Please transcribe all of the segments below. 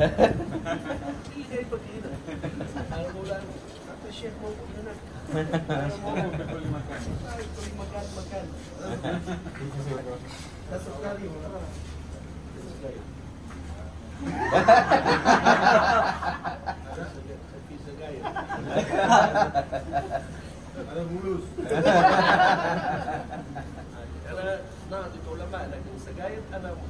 Hindi kayo pag-ina. Alam mo lang, appreciate mo po na. Alam mo, tuloy makan. That's a study mo. This is great. Piece of guy. Ada mulus. Karena, nah, dito lama, naging sa gayat, ano mo.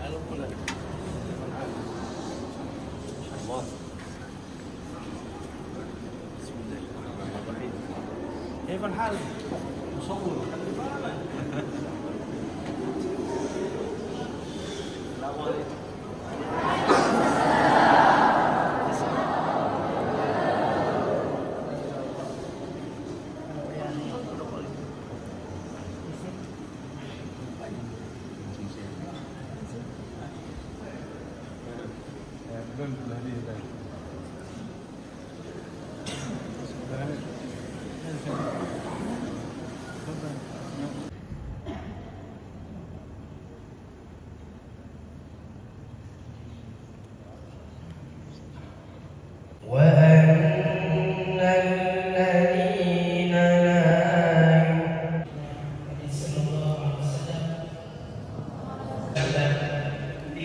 Alam ko lang. كيف الحال؟ مصور السلام عليكم.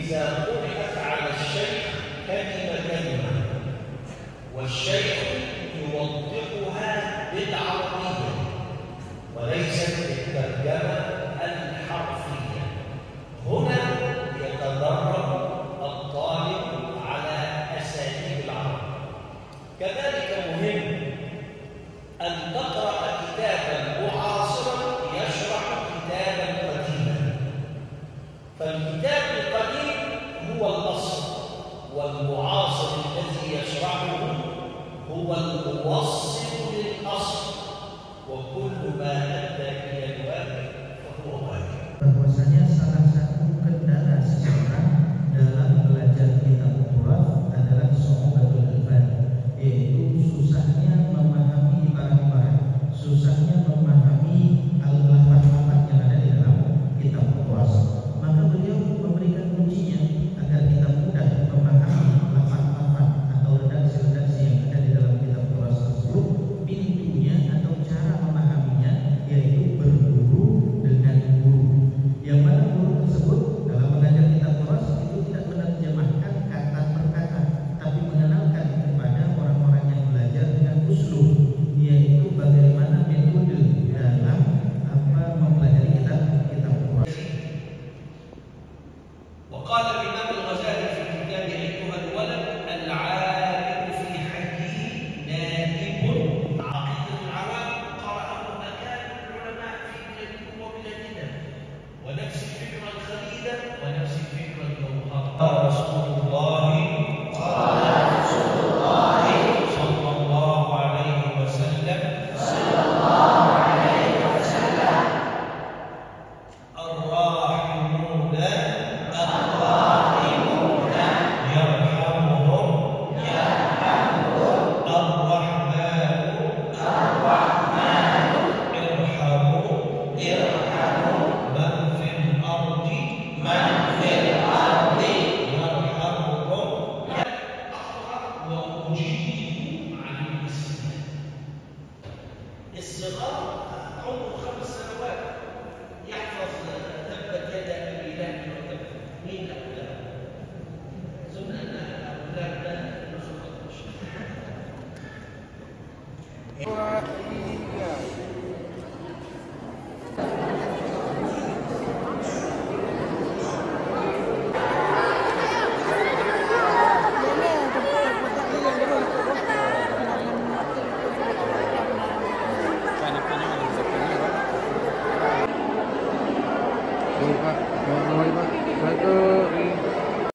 إذا طرحت على الشيخ كلمة والشيخ يوضحها بالعربية وليست بالترجمة الحرفية، هنا يتدرب الطالب على أساليب العرب. كذلك مهم أن تقرأ كتابا معاصرا يشرح كتابا قديما، فالكتاب القديم هو الأصل والمعاصر الذي يشرحه هو الموصل للأصل، وكل ما أدى إلى الواجب فهو واجب. Bahwasanya salah satu kendala seseorang dalam belajar kitab Turath adalah so'obatul ilfan, yaitu susahnya memahami ibarat-ibarat, susahnya memahami lafaz-lafaz yang ada di dalam kitab Turath. Maka beliau memberikan kuncinya agar kita mudah memahami lafaz-lafaz atau redaksi-redaksi yang ada di dalam kitab Turath tersebut. Pintunya atau cara memahaminya yaitu berguru dengan guru, yang mana guru tersebut dalam mengajar kitab Turath itu tidak menerjemahkan kata per kata, tapi mengenalkan kepada orang-orang yang belajar dengan uslub, yaitu bagaimana metode dalam mempelajari kitab Turath. وقال الإمام الغزالي في كتابه أيها الولد العالم في حيه نائب. عقيدة العوام قرأه أكابر العلماء في بلادكم وبلادنا، ونفس الفكرة الخليدة ونفس الفكرة الجوهرة. قال رسول الله صلى الله عليه وسلم الراحمون الصغار عمره 5 سنوات يحفظ تبت يدا ابي لهب وتب. مين اولاد؟ اظن ان اولاد